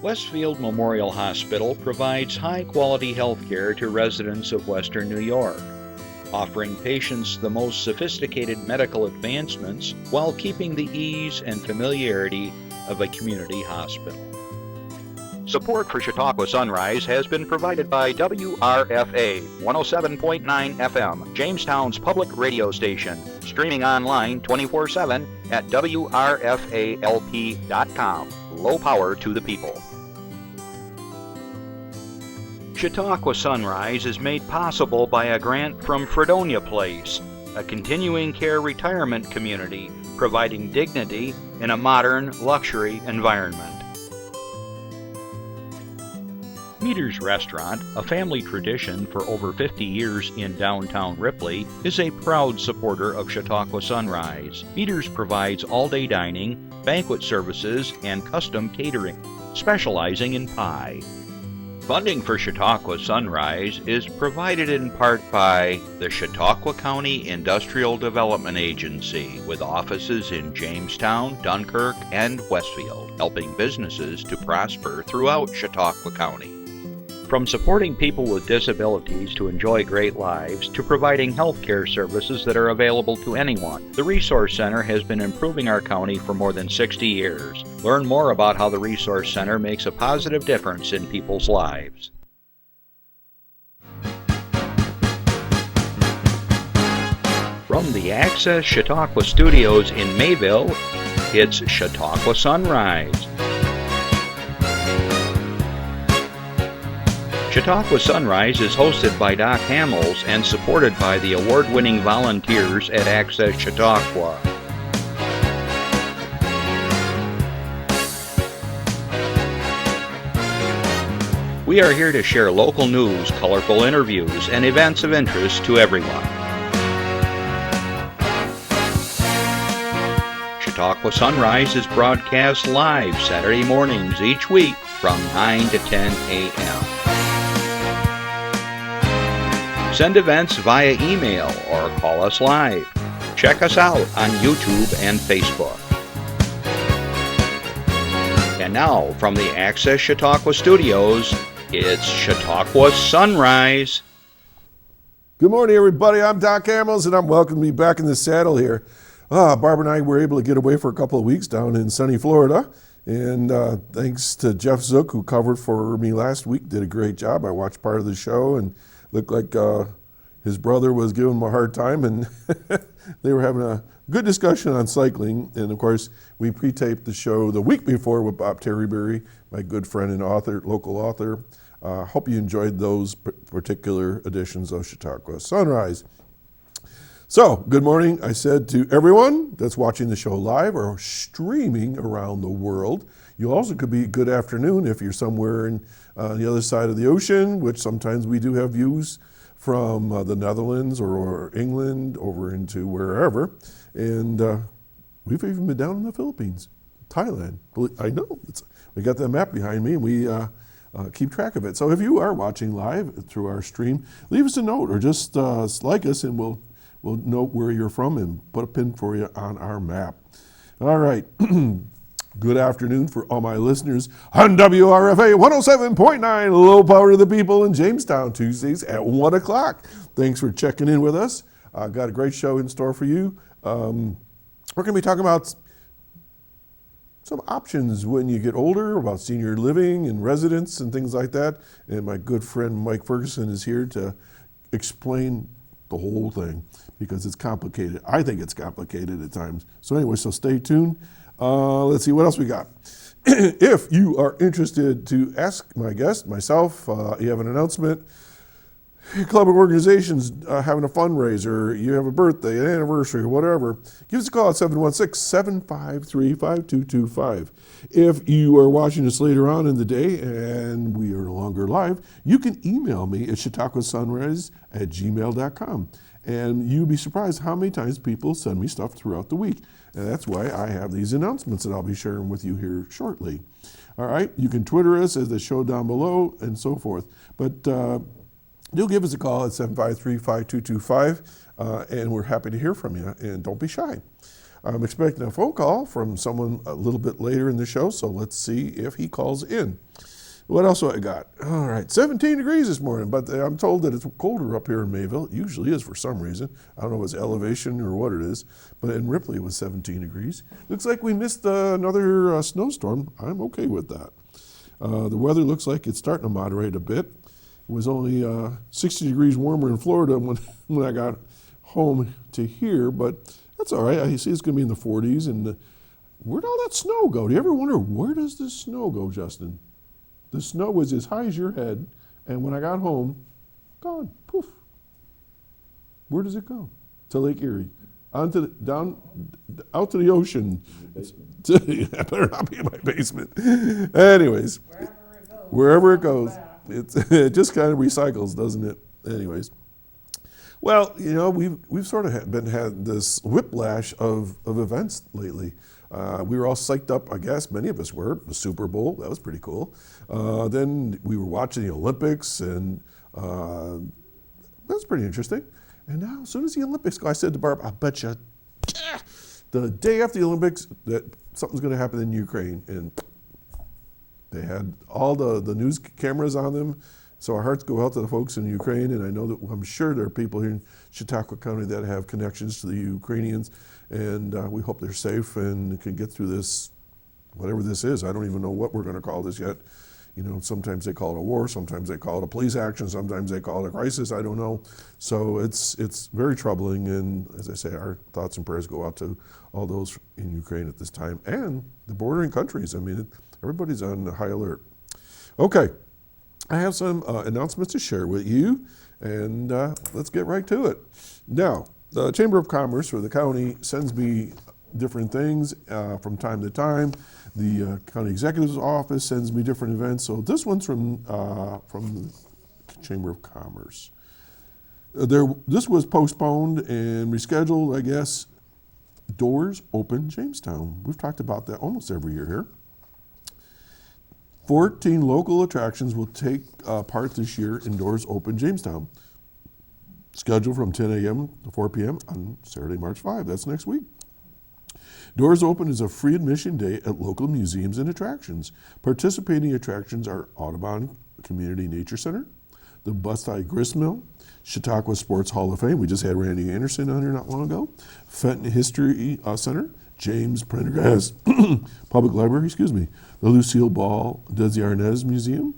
Westfield Memorial Hospital provides high-quality health care to residents of Western New York, offering patients the most sophisticated medical advancements while keeping the ease and familiarity of a community hospital. Support for Chautauqua Sunrise has been provided by WRFA 107.9 FM, Jamestown's public radio station, streaming online 24/7 at WRFALP.com. Low power to the people. Chautauqua Sunrise is made possible by a grant from Fredonia Place, a continuing care retirement community providing dignity in a modern luxury environment. Meter's Restaurant, a family tradition for over 50 years in downtown Ripley, is a proud supporter of Chautauqua Sunrise. Meter's provides all-day dining, banquet services, and custom catering, specializing in pie. Funding for Chautauqua Sunrise is provided in part by the Chautauqua County Industrial Development Agency, with offices in Jamestown, Dunkirk, and Westfield, helping businesses to prosper throughout Chautauqua County. From supporting people with disabilities to enjoy great lives, to providing health care services that are available to anyone, the Resource Center has been improving our county for more than 60 years. Learn more about how the Resource Center makes a positive difference in people's lives. From the Access Chautauqua Studios in Mayville, it's Chautauqua Sunrise. Chautauqua Sunrise is hosted by Doc Hamels and supported by the award-winning volunteers at Access Chautauqua. We are here to share local news, colorful interviews, and events of interest to everyone. Chautauqua Sunrise is broadcast live Saturday mornings each week from 9 to 10 a.m. Send events via email or call us live. Check us out on YouTube and Facebook. And now, from the Access Chautauqua Studios, it's Chautauqua Sunrise. Good morning, everybody. I'm Doc Hamels, and I'm welcome to be back in the saddle here. Barbara and I were able to get away for a couple of weeks down in sunny Florida. And thanks to Jeff Zook, who covered for me last week, did a great job. I watched part of the show and looked like his brother was giving him a hard time, and they were having a good discussion on cycling. And of course, we pre-taped the show the week before with Bob Terryberry, my good friend and author, local author. Hope you enjoyed those particular editions of Chautauqua Sunrise. So, good morning, I said to everyone that's watching the show live or streaming around the world. You also could be good afternoon if you're somewhere in the other side of the ocean, which sometimes we do have views from the Netherlands or England over into wherever. And we've even been down in the Philippines, Thailand. I know, we got that map behind me and we keep track of it. So if you are watching live through our stream, leave us a note or just like us and we'll note where you're from and put a pin for you on our map. All right. Good afternoon for all my listeners on WRFA 107.9, low power to the people in Jamestown, Tuesdays at 1 o'clock. Thanks for checking in with us. Got a great show in store for you. We're going to be talking about some options when you get older, about senior living and residence and things like that. And my good friend Mike Ferguson is here to explain the whole thing because it's complicated. I think it's complicated at times. So anyway, so stay tuned. Let's see what else we got. If you are interested to ask my guest, myself, you have an announcement, your club or organization's having a fundraiser, you have a birthday, an anniversary, whatever, give us a call at 716-753-5225. If you are watching us later on in the day and we are no longer live, you can email me at chautauquasunrise@gmail.com. And you'll be surprised how many times people send me stuff throughout the week. And that's why I have these announcements that I'll be sharing with you here shortly. All right, you can Twitter us as the show down below and so forth. But do give us a call at 753-5225, and we're happy to hear from you. And don't be shy. I'm expecting a phone call from someone a little bit later in the show, so let's see if he calls in. What else do I got? All right, 17 degrees this morning, but I'm told that it's colder up here in Mayville. It usually is for some reason. I don't know if it's elevation or what it is, but in Ripley it was 17 degrees. Looks like we missed another snowstorm. I'm okay with that. The weather looks like it's starting to moderate a bit. It was only 60 degrees warmer in Florida when I got home to here, but that's all right. I see it's going to be in the 40s. And where'd all that snow go? Do you ever wonder, where does the snow go, Justin? The snow was as high as your head, and when I got home, gone, poof. Where does it go? To Lake Erie, out to the ocean. That better not be in my basement. Anyways, wherever it goes, it just kind of recycles, doesn't it? Anyways, well, you know, we've sort of had this whiplash of events lately. We were all psyched up, I guess, many of us were, the Super Bowl, that was pretty cool. Then we were watching the Olympics, and that's pretty interesting. And now, as soon as the Olympics go, I said to Barb, I bet you the day after the Olympics that something's going to happen in Ukraine. And they had all the news cameras on them. So our hearts go out to the folks in Ukraine, and I know that I'm sure there are people here in Chautauqua County that have connections to the Ukrainians, and we hope they're safe and can get through this, whatever this is. I don't even know what we're going to call this yet. You know, sometimes they call it a war, sometimes they call it a police action, sometimes they call it a crisis, I don't know. So it's very troubling, and as I say, our thoughts and prayers go out to all those in Ukraine at this time, and the bordering countries. I mean, everybody's on high alert. Okay. I have some announcements to share with you, and let's get right to it. Now, the Chamber of Commerce for the county sends me different things from time to time. The county executive's office sends me different events. So this one's from the Chamber of Commerce. This was postponed and rescheduled, I guess. Doors Open Jamestown. We've talked about that almost every year here. 14 local attractions will take part this year in Doors Open Jamestown. Scheduled from 10 a.m. to 4 p.m. on Saturday, March 5. That's next week. Doors Open is a free admission day at local museums and attractions. Participating attractions are Audubon Community Nature Center, the Bust-Eye Grist Mill, Chautauqua Sports Hall of Fame. We just had Randy Anderson on here not long ago. Fenton History Center, James Prendergast Public Library, the Lucille Ball Desi Arnaz Museum,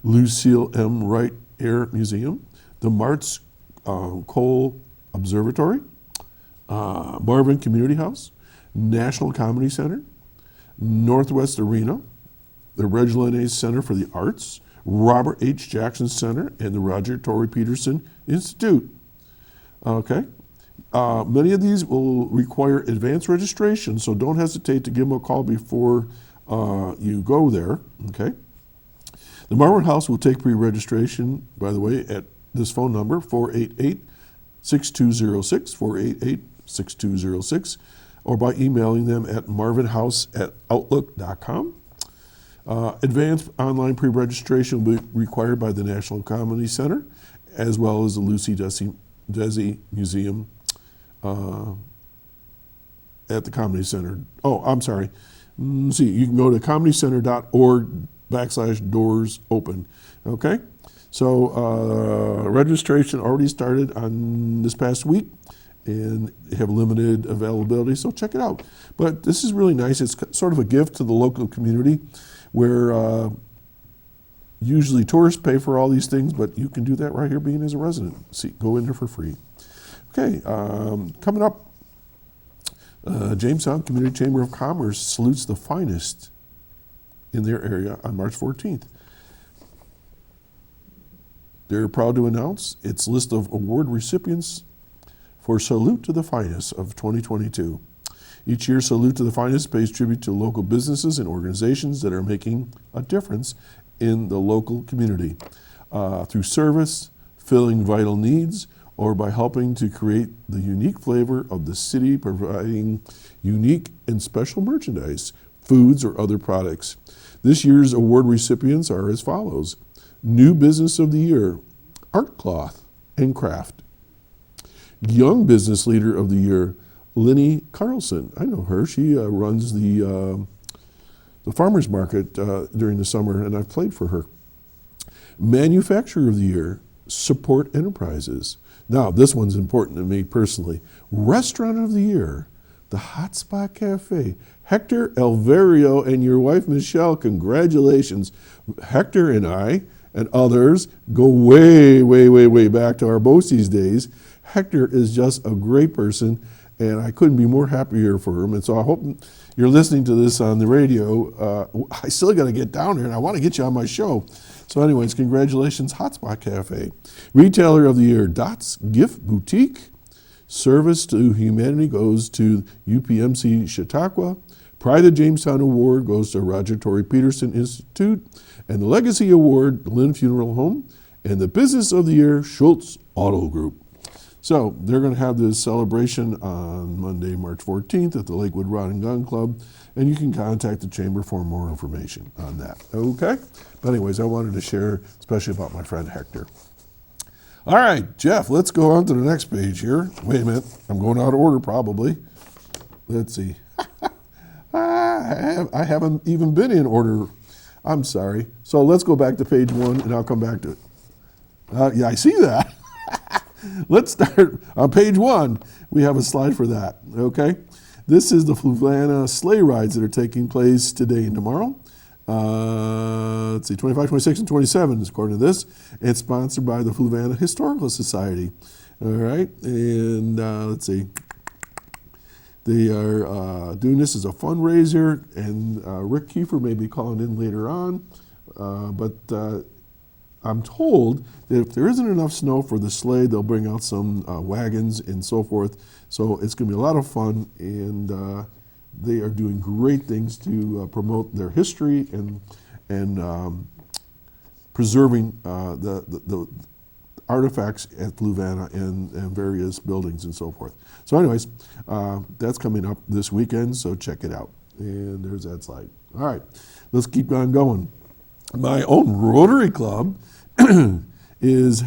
Lucille M. Wright Air Museum, the Martz Cole Observatory, Marvin Community House, National Comedy Center, Northwest Arena, the Reg Linnaeus Center for the Arts, Robert H. Jackson Center, and the Roger Torrey Peterson Institute. Okay. Many of these will require advanced registration, so don't hesitate to give them a call before you go there, okay? The Marvin House will take pre-registration, by the way, at this phone number, 488-6206, 488-6206, or by emailing them at marvinhouse@outlook.com. Advanced online pre-registration will be required by the National Comedy Center, as well as the Lucy Desi Museum at the Comedy Center. Oh, I'm sorry. See, you can go to comedycenter.org/doors open. Okay? So registration already started on this past week and have limited availability, so check it out. But this is really nice. It's sort of a gift to the local community where usually tourists pay for all these things, but you can do that right here being as a resident. See, go in there for free. Okay, coming up, Jamestown Community Chamber of Commerce salutes the finest in their area on March 14th. They're proud to announce its list of award recipients for Salute to the Finest of 2022. Each year, Salute to the Finest pays tribute to local businesses and organizations that are making a difference in the local community through service, filling vital needs, or by helping to create the unique flavor of the city, providing unique and special merchandise, foods, or other products. This year's award recipients are as follows. New Business of the Year, Art Cloth and Craft. Young Business Leader of the Year, Linny Carlson. I know her. She runs the farmers market during the summer, and I've played for her. Manufacturer of the Year, Support Enterprises. Now, this one's important to me personally. Restaurant of the Year, the Hot Spot Cafe. Hector Alvario and your wife, Michelle, congratulations. Hector and I and others go way, way, way, way back to our BOCES days. Hector is just a great person, and I couldn't be more happier for him. And so I hope you're listening to this on the radio. I still got to get down there, and I want to get you on my show. So anyways, congratulations, Hotspot Cafe. Retailer of the Year, Dots Gift Boutique. Service to Humanity goes to UPMC Chautauqua. Pride of Jamestown Award goes to Roger Torrey Peterson Institute. And the Legacy Award, Lynn Funeral Home. And the Business of the Year, Schultz Auto Group. So they're going to have this celebration on Monday, March 14th at the Lakewood Rod and Gun Club, and you can contact the Chamber for more information on that. Okay? But anyways, I wanted to share especially about my friend Hector. All right, Jeff, let's go on to the next page here. Wait a minute. I'm going out of order probably. Let's see. I haven't even been in order. I'm sorry. So let's go back to page 1, and I'll come back to it. Yeah, I see that. Let's start on page 1. We have a slide for that, okay? This is the Fluvanna sleigh rides that are taking place today and tomorrow. Let's see, 25, 26, and 27 is according to this. It's sponsored by the Fluvanna Historical Society. All right, and let's see. They are doing this as a fundraiser, and Rick Kiefer may be calling in later on, but I'm told that if there isn't enough snow for the sleigh, they'll bring out some wagons and so forth. So it's going to be a lot of fun, and they are doing great things to promote their history and preserving the artifacts at Fluvanna and various buildings and so forth. So anyways, that's coming up this weekend, so check it out. And there's that slide. All right, let's keep on going. My own Rotary Club is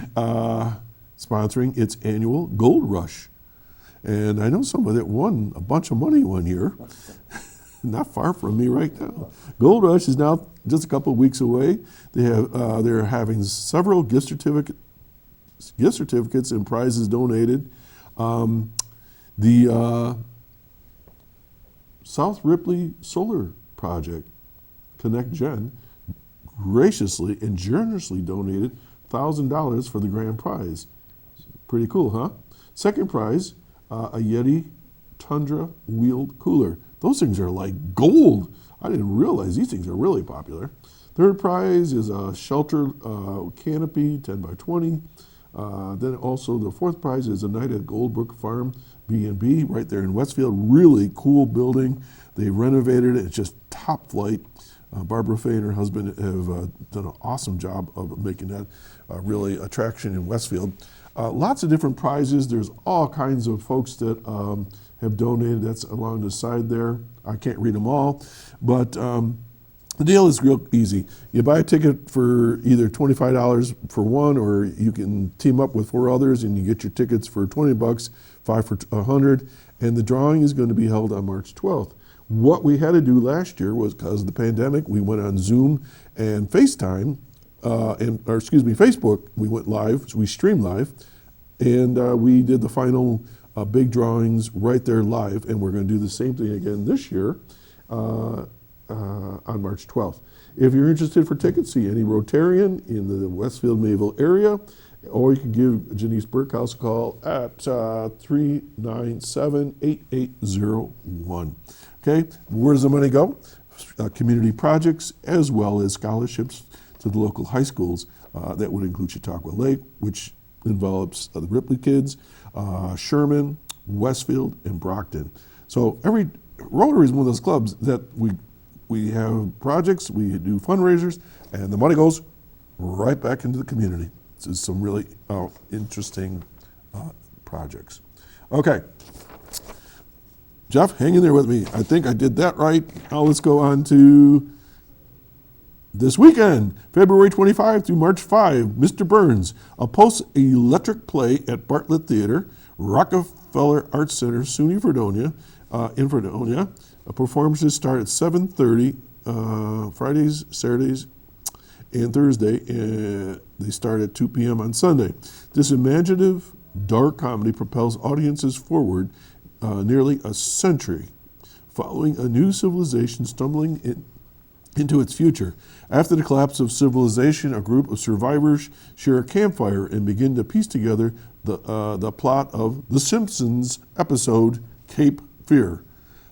sponsoring its annual Gold Rush. And I know somebody that won a bunch of money one year, not far from me right now. Gold Rush is now just a couple of weeks away. They're having several gift certificates and prizes donated. The South Ripley Solar Project, Connect Gen, graciously and generously donated $1,000 for the grand prize. Pretty cool, huh? Second prize, a Yeti Tundra wheeled cooler. Those things are like gold. I didn't realize these things are really popular. Third prize is a shelter canopy, 10 by 20. Then also the fourth prize is a night at Goldbrook Farm B&B right there in Westfield. Really cool building. They renovated it. It's just top flight. Barbara Fay and her husband have done an awesome job of making that really attraction in Westfield. Lots of different prizes. There's all kinds of folks that have donated. That's along the side there. I can't read them all, but the deal is real easy. You buy a ticket for either $25 for one, or you can team up with 4 others and you get your tickets for $20, 5 for $100, and the drawing is going to be held on March 12th. What we had to do last year was, because of the pandemic, we went on Zoom and FaceTime, Facebook. We went live, so we streamed live, and we did the final big drawings right there live, and we're going to do the same thing again this year on March 12th. If you're interested for tickets, see any Rotarian in the Westfield Mayville area, or you can give Janice Burkhouse a call at 397-8801. Okay, where does the money go? Community projects, as well as scholarships to the local high schools. That would include Chautauqua Lake, which involves the Ripley kids, Sherman, Westfield, and Brockton. So every Rotary is one of those clubs that we have projects, we do fundraisers, and the money goes right back into the community. It's some really interesting projects. Okay. Jeff, hang in there with me. I think I did that right. Now let's go on to this weekend, February 25 through March 5, Mr. Burns, a post-electric play at Bartlett Theater, Rockefeller Arts Center, SUNY Fredonia, in Fredonia. Performances start at 7:30, Fridays, Saturdays, and Thursday, and they start at 2 p.m. on Sunday. This imaginative, dark comedy propels audiences forward nearly a century, following a new civilization stumbling into its future. After the collapse of civilization, a group of survivors share a campfire and begin to piece together the plot of The Simpsons episode Cape Fear.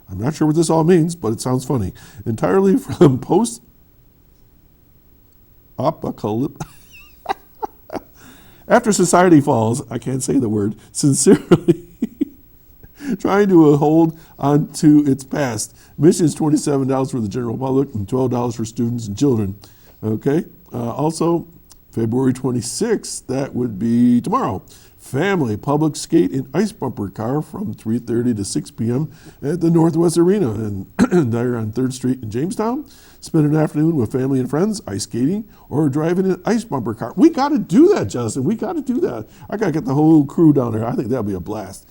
I'm not sure what this all means, but it sounds funny. Entirely from post-apocalypse. After society falls, I can't say the word, sincerely trying to hold on to its past. Admission is $27 for the general public and $12 for students and children. Okay. Also, February 26th, that would be tomorrow. Family public skate and ice bumper car from 3:30 to 6 p.m. at the Northwest Arena and there on 3rd Street in Jamestown. Spend an afternoon with family and friends, ice skating, or driving an ice bumper car. We got to do that, Justin. We got to do that. I got to get the whole crew down there. I think that'll be a blast.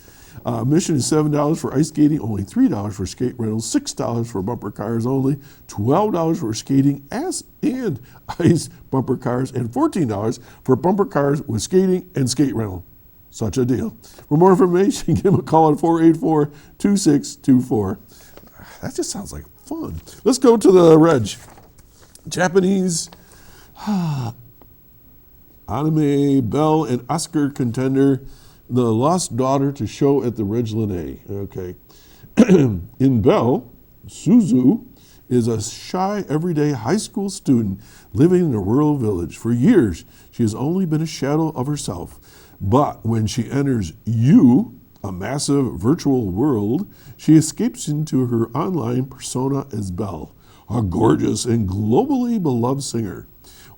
Admission is $7 for ice skating, only $3 for skate rentals, $6 for bumper cars only, $12 for skating and ice bumper cars, and $14 for bumper cars with skating and skate rental. Such a deal. For more information, give them a call at 484-2624. That just sounds like fun. Let's go to the Reg. Japanese anime Belle and Oscar contender, The Lost Daughter, to show at the Reg Linnae. Okay. In Belle, Suzu is a shy, everyday high school student living in a rural village. For years, she has only been a shadow of herself. But when she enters You, a massive virtual world, she escapes into her online persona as Belle, a gorgeous and globally beloved singer.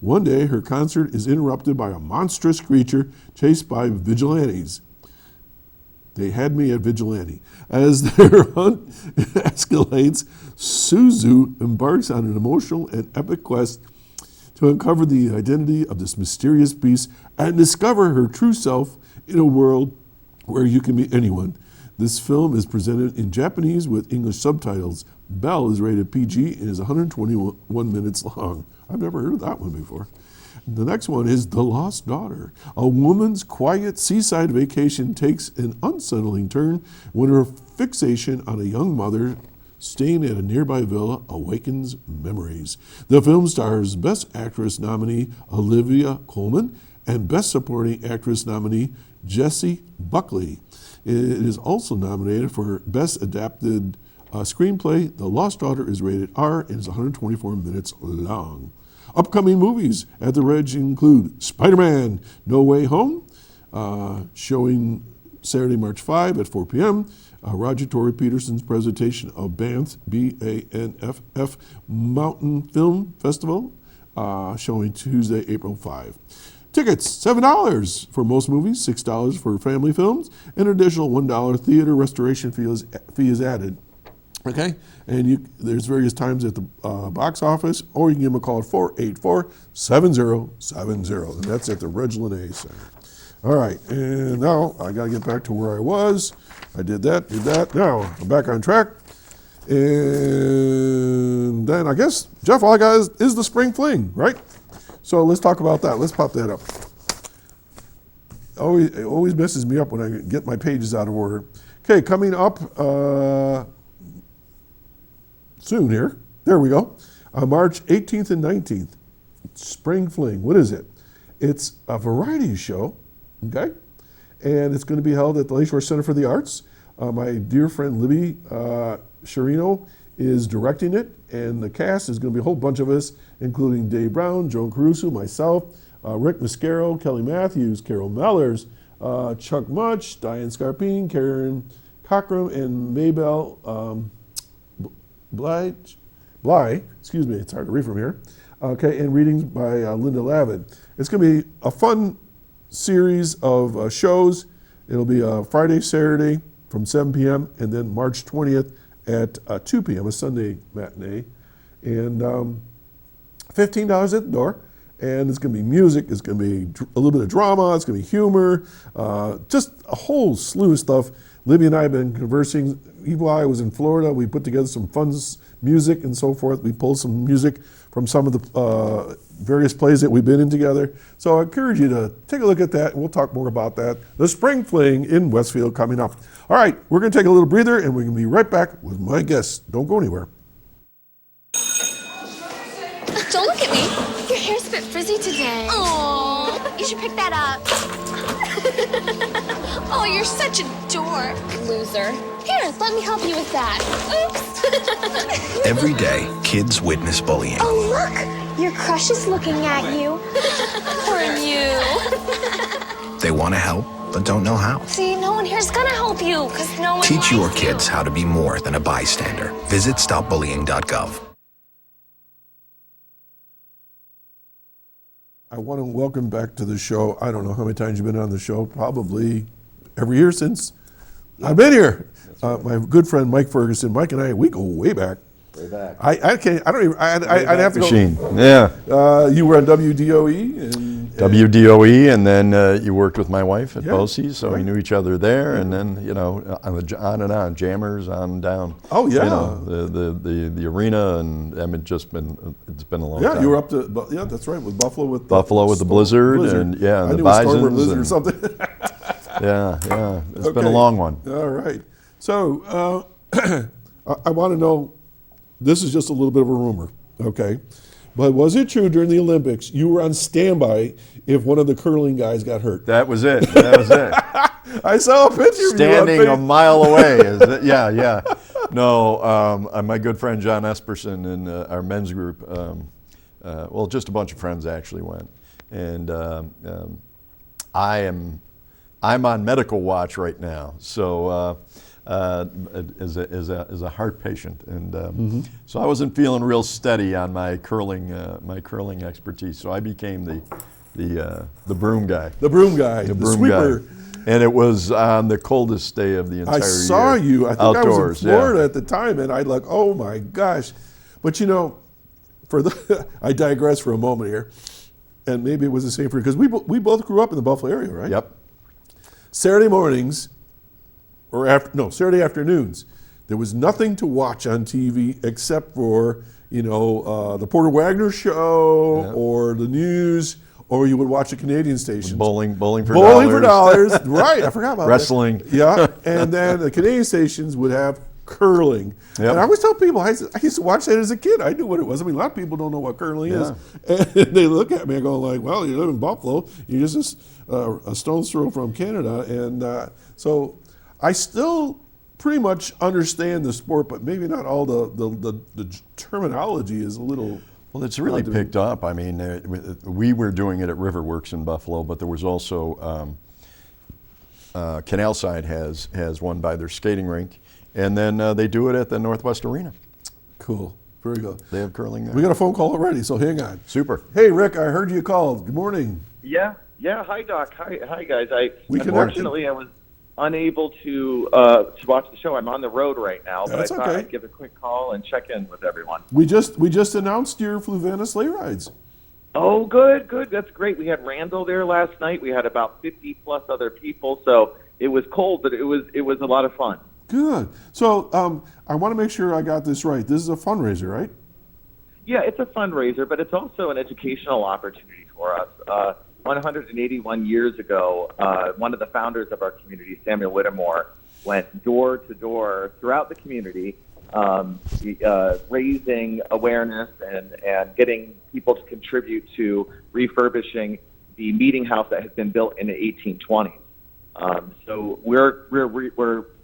One day, her concert is interrupted by a monstrous creature chased by vigilantes. They had me at vigilante. As their hunt escalates, Suzu embarks on an emotional and epic quest to uncover the identity of this mysterious beast and discover her true self in a world where you can be anyone. This film is presented in Japanese with English subtitles. Belle is rated PG and is 121 minutes long. I've never heard of that one before. The next one is The Lost Daughter. A woman's quiet seaside vacation takes an unsettling turn when her fixation on a young mother staying at a nearby villa awakens memories. The film stars Best Actress nominee Olivia Colman and Best Supporting Actress nominee Jessie Buckley. It is also nominated for Best Adapted Screenplay. The Lost Daughter is rated R and is 124 minutes long. Upcoming movies at the Reg include Spider-Man No Way Home, showing Saturday, March 5 at 4 p.m., Roger Torrey Peterson's presentation of Banff, BANFF Mountain Film Festival, showing Tuesday, April 5. Tickets, $7 for most movies, $6 for family films, and an additional $1 theater restoration fee is added. Okay, and there's various times at the box office, or you can give them a call at 484-7070, and that's at the Reg Linnae Center. All right, and now I got to get back to where I was. I did that. Now I'm back on track. And then I guess, Jeff, all I got is the spring fling, right? So let's talk about that. Let's pop that up. It always messes me up when I get my pages out of order. Okay, coming up soon here. There we go. March 18th and 19th. Spring Fling. What is it? It's a variety show, okay? And it's going to be held at the Lakeshore Center for the Arts. My dear friend Libby Sherino is directing it, and the cast is going to be a whole bunch of us, including Dave Brown, Joan Caruso, myself, Rick Mascaro, Kelly Matthews, Carol Mellers, Chuck Much, Diane Scarpine, Karen Cockrum, and Maybell Bly, excuse me, it's hard to read from here. Okay, and readings by Linda Lavin. It's going to be a fun series of shows. It'll be Friday, Saturday from 7 p.m. and then March 20th at 2 p.m., a Sunday matinee. And $15 at the door. and it's going to be music, it's going to be a little bit of drama, it's going to be humor, just a whole slew of stuff. Libby and I have been conversing. Even while I was in Florida, we put together some fun music and so forth. We pulled some music from some of the various plays that we've been in together. So I encourage you to take a look at that. We'll talk more about that. The Spring Fling in Westfield coming up. All right, we're going to take a little breather, and we're going to be right back with my guests. Don't go anywhere. Don't look at me. Your hair's a bit frizzy today. Oh, you should pick that up. Oh, you're such a dork. Loser. Here, let me help you with that. Oops. Every day, kids witness bullying. Oh, look. Your crush is looking at you. Or you. They want to help, but don't know how. See, no one here's gonna help you, because no one Teach your likes you. kids how to be more than a bystander. Visit stopbullying.gov. I want to welcome back to the show. I don't know how many times you've been on the show, probably every year since I've been here. My good friend Mike Ferguson. Mike and I, we go way back. Way back. I can't. I don't even. I'd have to Machine. go. Yeah. You were on WDOE and WDOE, and then you worked with my wife at Yeah, BOCES, so right. we knew each other there, and then on and on, Jammers on down. Oh, yeah. The arena, and it's been a long time. you were up to. Yeah, that's right, with Buffalo with The Blizzard, and I the knew it was Storm or Bisons, Blizzard or and- something. Yeah, it's been Okay. a long one. All right. So I want to know. This is just a little bit of a rumor, okay? But was it true during the Olympics you were on standby if one of the curling guys got hurt? That was it. I saw a picture of you Standing a on mile away. Yeah. No, my good friend John Esperson and our men's group, just a bunch of friends actually went. And I'm on medical watch right now, so as a heart patient, and so I wasn't feeling real steady on my curling expertise. So I became the broom guy. The broom guy, the broom sweeper. guy. And it was on the coldest day of the entire year. I saw you. I think outdoors, I was in Florida at the time, and I like, oh my gosh. But I digress for a moment here, and maybe it was the same for you, because we both grew up in the Buffalo area, right? Yep. Saturday mornings, Saturday afternoons, there was nothing to watch on TV except for, the Porter Wagner show or the news, or you would watch a Canadian station. Bowling for dollars. Right, I forgot about Wrestling. that. Yeah, and then the Canadian stations would have curling. Yep. And I always tell people, I used to watch that as a kid. I knew what it was. I mean, a lot of people don't know what curling is. And they look at me and go like, well, you live in Buffalo. You're just a stone's throw from Canada. And so I still pretty much understand the sport, but maybe not all the terminology is a little... Well, it's really picked up. I mean, we were doing it at Riverworks in Buffalo, but there was also Canalside has one by their skating rink, and then they do it at the Northwest Arena. Cool. Very good. They have curling there. We got a phone call already, so hang on. Super. Hey, Rick, I heard you called. Good morning. Yeah. Hi, Doc. Hi, guys. We connected. Unfortunately, I was unable to watch the show. I'm on the road right now, but That's I thought okay. I'd give a quick call and check in with everyone. We just announced your Fluvanna sleigh rides. Oh, good. That's great. We had Randall there last night. We had about 50 plus other people, so it was cold, but it was a lot of fun. Good. So I want to make sure I got this right. This is a fundraiser, right? Yeah, it's a fundraiser, but it's also an educational opportunity for us. 181 years ago, one of the founders of our community, Samuel Whittemore, went door to door throughout the community, raising awareness and getting people to contribute to refurbishing the meeting house that has been built in the 1820s. So we're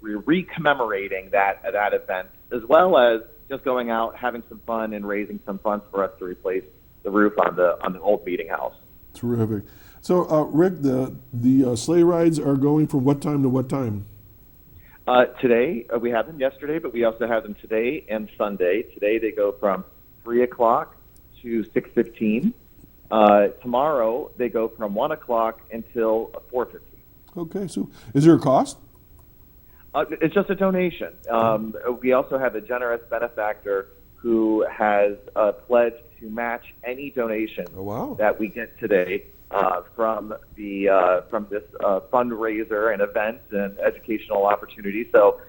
re-commemorating that event, as well as just going out, having some fun, and raising some funds for us to replace the roof on the old meeting house. Terrific. So, Rick, the sleigh rides are going from what time to what time? Today, we had them yesterday, but we also have them today and Sunday. Today they go from 3 o'clock to 6:15. Tomorrow they go from 1 o'clock until 4:15. Okay, so is there a cost? It's just a donation. We also have a generous benefactor who has pledged to match any donation Oh, wow. that we get today from this fundraiser and event and educational opportunity. So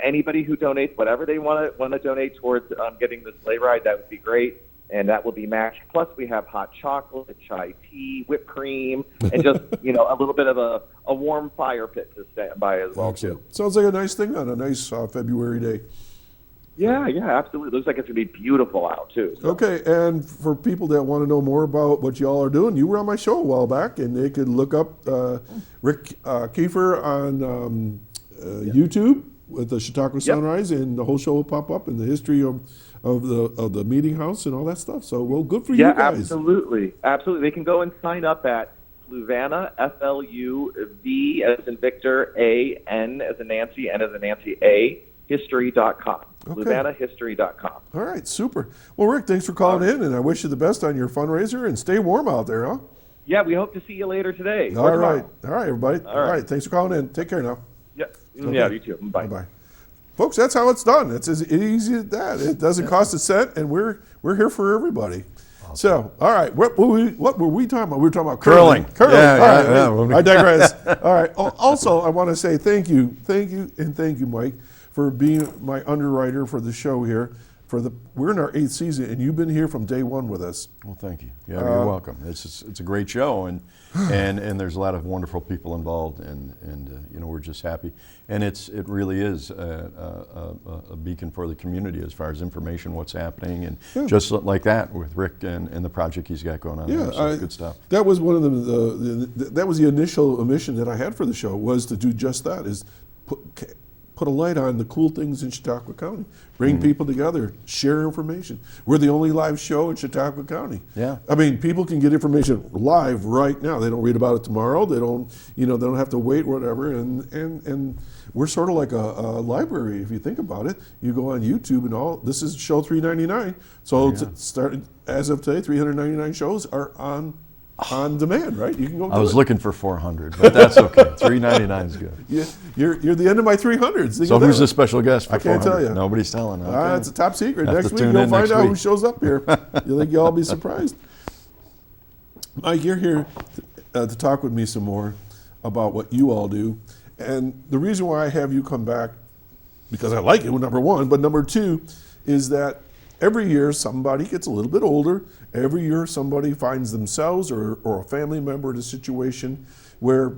anybody who donates whatever they want to donate towards getting the sleigh ride, that would be great. And that will be matched. Plus, we have hot chocolate, chai tea, whipped cream, and just a little bit of a warm fire pit to stand by as well too. Sounds like a nice thing on a nice February day. Yeah, absolutely. Looks like it's gonna be beautiful out too. So. Okay, and for people that want to know more about what y'all are doing, you were on my show a while back, and they could look up Rick Kiefer on YouTube with the Chautauqua Sunrise, and the whole show will pop up, and the history of the meeting house and all that stuff. So, well, good for you guys. Yeah, absolutely. They can go and sign up at Fluvana, FLUV as in Victor, A-N as in Nancy, N as in Nancy, A, history.com. Okay. FluvanaHistory.com. All right, super. Well, Rick, thanks for calling in, and I wish you the best on your fundraiser, and stay warm out there, huh? Yeah, we hope to see you later today. All right, everybody. All right. Thanks for calling in. Take care now. Yeah, Okay. yeah, you too. Bye. Bye. Folks, that's how it's done. It's as easy as that. It doesn't cost a cent, and we're here for everybody. So, all right, what were we talking about? We were talking about curling. Yeah, All right, I digress. All right. Also, I want to say thank you, Mike, for being my underwriter for the show here. We're in our 8th season, and you've been here from day one with us. Well, thank you. Yeah, you're welcome. It's a great show, and there's a lot of wonderful people involved, and we're just happy. And it really is a beacon for the community as far as information, what's happening, and just like that with Rick and the project he's got going on. Yeah, So good stuff. That was one of that was the initial mission that I had for the show, was to do just that, is put a light on the cool things in Chautauqua County, bring people together, share information. We're the only live show in Chautauqua County. Yeah. I mean, people can get information live right now. They don't read about it tomorrow. They don't, they don't have to wait, whatever. And we're sort of like a library, if you think about it. You go on YouTube and all. This is show 399. So as of today, 399 shows are on demand, right? You can go. I was looking for 400, but that's okay. 399 is good. Yeah, you're the end of my 300s. So who's the special guest for I can't 400? tell you. Nobody's telling. Okay. It's a top secret. Have Next to week tune you'll in find next out who week. shows up here. You'll think you'll all be surprised. Mike, you're here to talk with me some more about what you all do. And the reason why I have you come back, because I like it, number one, but number two is that every year somebody gets a little bit older. Every year somebody finds themselves or a family member in a situation where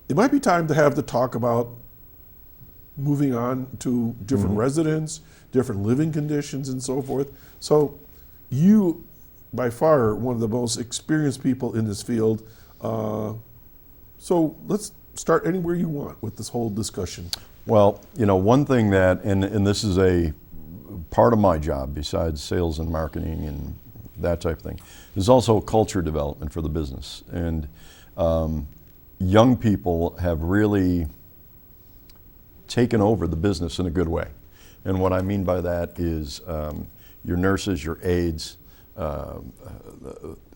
it might be time to have the talk about moving on to different residence, different living conditions, and so forth. So you, by far, are one of the most experienced people in this field. So let's start anywhere you want with this whole discussion. Well, one thing that, and this is a part of my job besides sales and marketing and that type of thing, is also culture development for the business. And young people have really taken over the business in a good way. And what I mean by that is your nurses, your aides,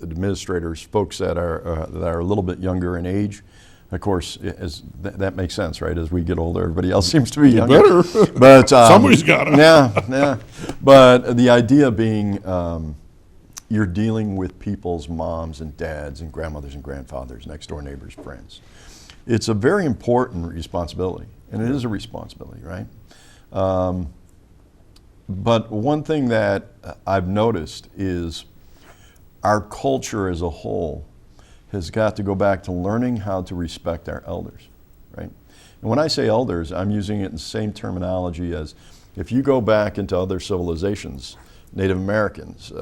administrators, folks that are a little bit younger in age. Of course, that makes sense, right? As we get older, everybody else seems to be younger. But Somebody's got to. Yeah. But the idea being, you're dealing with people's moms and dads and grandmothers and grandfathers, next door neighbors, friends. It's a very important responsibility, and it is a responsibility, right? But one thing that I've noticed is our culture as a whole has got to go back to learning how to respect our elders, right? And when I say elders, I'm using it in the same terminology as if you go back into other civilizations, Native Americans,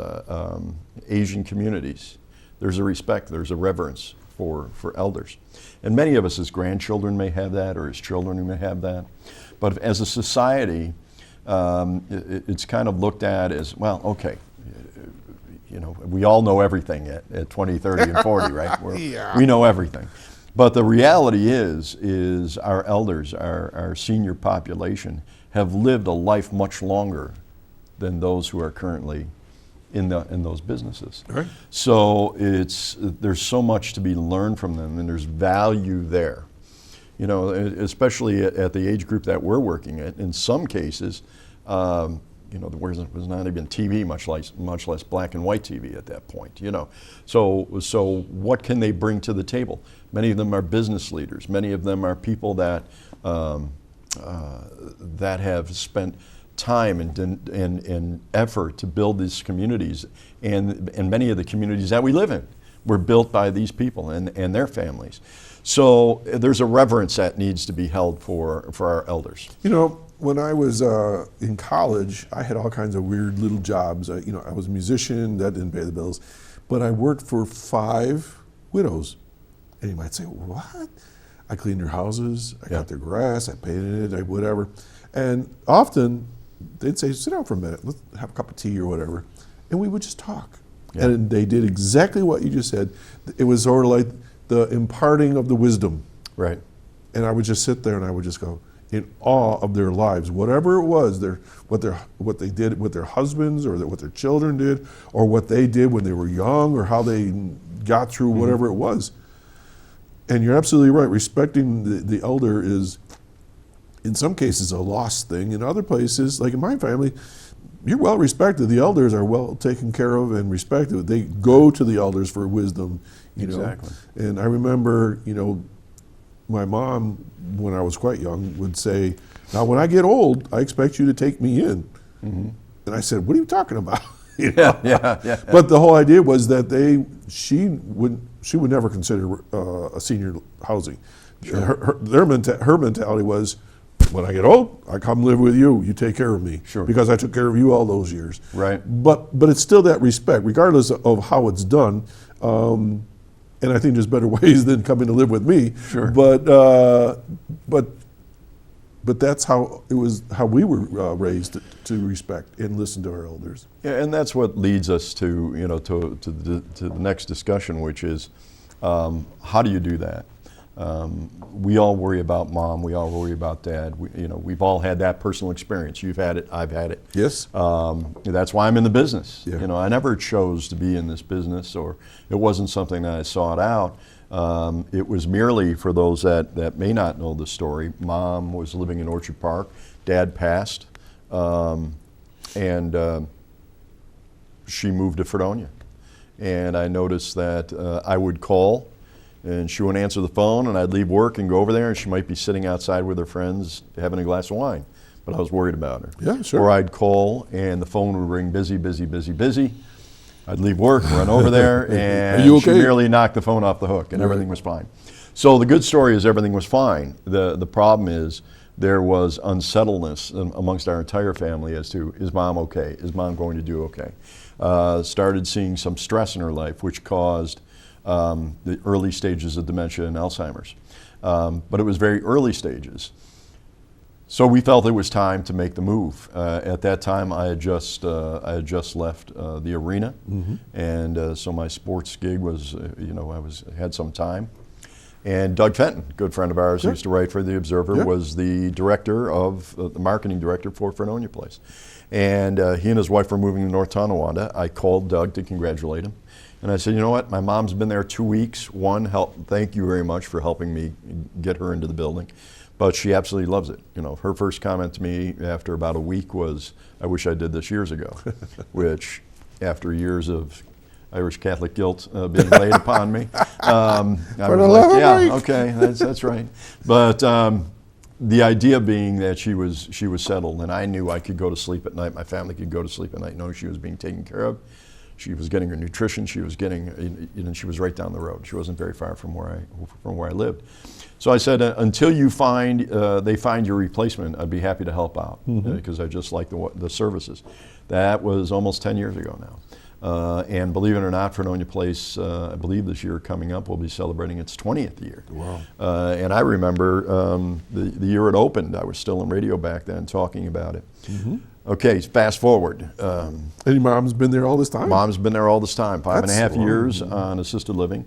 Asian communities, there's a respect, there's a reverence for elders. And many of us as grandchildren may have that, or as children we may have that. But as a society, it's kind of looked at as, well, okay, we all know everything at 20, 30, and 40, right? We know everything. But the reality is our elders, our senior population, have lived a life much longer than those who are currently in those businesses. Right. So there's so much to be learned from them, and there's value there. Especially at the age group that we're working at. In some cases, there was not even TV, much less black and white TV at that point. So what can they bring to the table? Many of them are business leaders. Many of them are people that that have spent time and effort to build these communities, and many of the communities that we live in were built by these people and their families. So there's a reverence that needs to be held for our elders. When I was in college, I had all kinds of weird little jobs. I was a musician, that didn't pay the bills, but I worked for 5 widows. And you might say, what? I cleaned their houses, I cut their grass, I painted it, whatever. And often they'd say, sit down for a minute, let's have a cup of tea or whatever. And we would just talk. Yeah. And they did exactly what you just said. It was sort of like the imparting of the wisdom. Right. And I would just sit there and I would just go in awe of their lives, whatever it was, what they did with their husbands, or what their children did, or what they did when they were young, or how they got through whatever it was. And you're absolutely right. Respecting the elder is, in some cases, a lost thing. In other places, like in my family, you're well respected. The elders are well taken care of and respected. They go to the elders for wisdom. Exactly. And I remember, my mom, when I was quite young, would say, now when I get old, I expect you to take me in. Mm-hmm. And I said, what are you talking about? Yeah. But the whole idea was that she would never consider a senior housing. Sure. Her mentality was, when I get old, I come live with you. You take care of me, sure, because I took care of you all those years. Right. But it's still that respect, regardless of how it's done. And I think there's better ways than coming to live with me. Sure. But that's how we were raised to respect and listen to our elders. Yeah, and that's what leads us to the next discussion, which is how do you do that? We all worry about mom. We all worry about dad. We've all had that personal experience. You've had it. I've had it. Yes. That's why I'm in the business. Yeah. I never chose to be in this business, or it wasn't something that I sought out. It was merely, for those that may not know the story, mom was living in Orchard Park. Dad passed, and she moved to Fredonia. And I noticed that I would call, and she wouldn't answer the phone, and I'd leave work and go over there, and she might be sitting outside with her friends having a glass of wine. But I was worried about her. Yeah, sure. Or I'd call, and the phone would ring, busy, busy, busy, busy. I'd leave work, run over there, and Are you okay? she merely knocked the phone off the hook, and everything was fine. So the good story is everything was fine. The problem is there was unsettledness amongst our entire family as to, is mom okay? Is mom going to do okay? Started seeing some stress in her life, which caused the early stages of dementia and Alzheimer's. But it was very early stages. So we felt it was time to make the move. At that time, I had just left the arena, mm-hmm. and so my sports gig was, I had some time. And Doug Fenton, good friend of ours, who used to write for the Observer, was the director of the marketing director for Fredonia Place, and he and his wife were moving to North Tonawanda. I called Doug to congratulate him, and I said, you know what? My mom's been there 2 weeks. Thank you very much for helping me get her into the building. But she absolutely loves it. Her first comment to me after about a week was, I wish I did this years ago, which after years of Irish Catholic guilt being laid upon me, I was like, yeah, okay, that's right. But the idea being that she was settled, and I knew I could go to sleep at night, my family could go to sleep at night knowing she was being taken care of. She was getting her nutrition, she was she was right down the road. She wasn't very far from where I lived. So I said, until they find your replacement, I'd be happy to help out, because I just like the services. That was almost 10 years ago now. And believe it or not, Fredonia Place, I believe this year coming up, will be celebrating its 20th year. Wow. And I remember the year it opened, I was still in radio back then talking about it. Mm-hmm. Okay, fast forward. And your mom's been there all this time? Mom's been there all this time, 5.5 years long. on assisted living.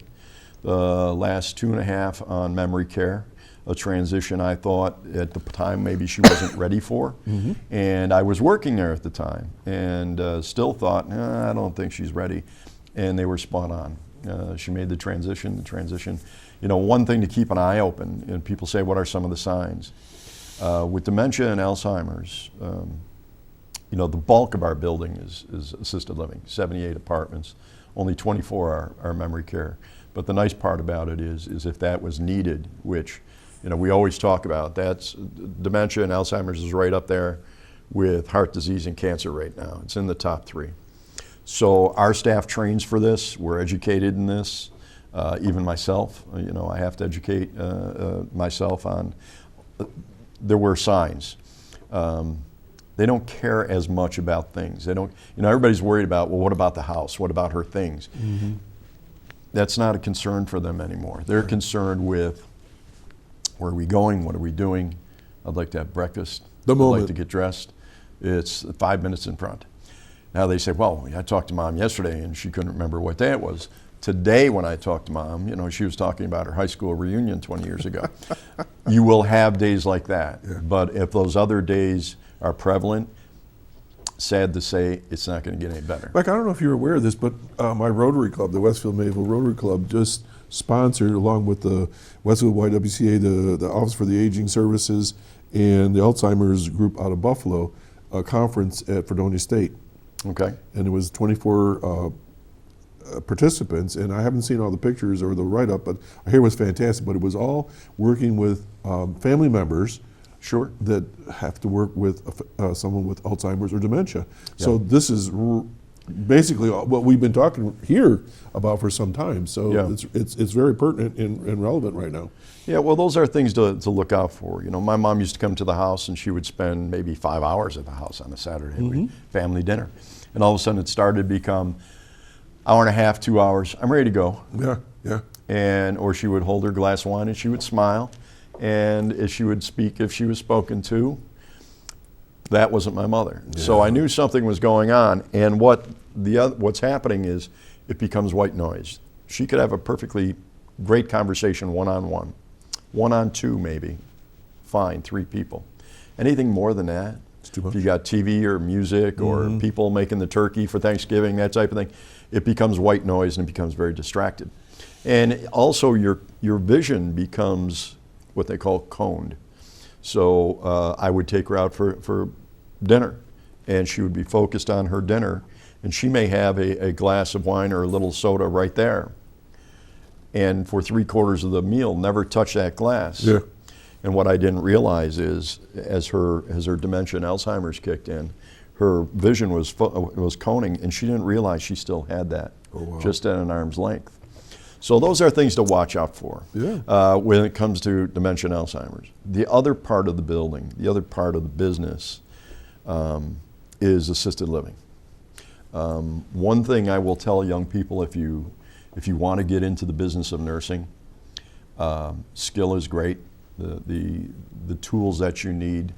The last 2.5 on memory care, a transition I thought at the time maybe she wasn't ready for. Mm-hmm. And I was working there at the time and still thought, I don't think she's ready. And they were spot on. She made the transition. One thing to keep an eye open, and people say, what are some of the signs? With dementia and Alzheimer's, you know, the bulk of our building is assisted living, 78 apartments, only 24 are memory care. But the nice part about it is if that was needed, which, you know, we always talk about, that's dementia and Alzheimer's is right up there with heart disease and cancer right now. It's in the top 3. So our staff trains for this. We're educated in this. Even myself, you know, I have to educate myself on. There were signs. They don't care as much about things. They don't. You know, everybody's worried about, well, what about the house? What about her things? Mm-hmm. That's not a concern for them anymore. They're concerned with, where are we going? What are we doing? I'd like to have breakfast. I'd like to get dressed. It's 5 minutes in front. Now they say, well, I talked to Mom yesterday and she couldn't remember what day it was. Today when I talked to Mom, you know, she was talking about her high school reunion 20 years ago. You will have days like that. Yeah. But if those other days are prevalent, sad to say, it's not going to get any better. Mike, I don't know if you're aware of this, but my Rotary Club, the Westfield Mayville Rotary Club, just sponsored, along with the Westfield YWCA, the Office for the Aging Services, and the Alzheimer's group out of Buffalo, a conference at Fredonia State. Okay. And it was 24 participants, and I haven't seen all the pictures or the write-up, but I hear it was fantastic. But it was all working with family members, sure, that have to work with someone with Alzheimer's or dementia. Yeah. So this is basically what we've been talking here about for some time. So yeah, it's very pertinent and relevant right now. Yeah, well, those are things to look out for. You know, my mom used to come to the house and she would spend maybe 5 hours at the house on a Saturday, mm-hmm, family dinner. And all of a sudden it started to become hour and a half, 2 hours, I'm ready to go. Yeah, yeah. Or she would hold her glass of wine and she would smile. And if she would speak, if she was spoken to, that wasn't my mother. Yeah. So I knew something was going on. And what's happening is it becomes white noise. She could have a perfectly great conversation one-on-one. 1-on-2 maybe, fine, 3 people. Anything more than that, it's too much. If you got TV or music, mm-hmm, or people making the turkey for Thanksgiving, that type of thing, it becomes white noise and it becomes very distracted. And also your vision becomes what they call coned. So I would take her out for dinner and she would be focused on her dinner and she may have a glass of wine or a little soda right there. And for 3/4 of the meal, never touch that glass. Yeah. And what I didn't realize is, as her dementia and Alzheimer's kicked in, her vision was coning, and she didn't realize she still had that, just at an arm's length. So those are things to watch out for, yeah, when it comes to dementia and Alzheimer's. The other part of the building, the other part of the business, is assisted living. One thing I will tell young people, if you want to get into the business of nursing, skill is great. The tools that you need,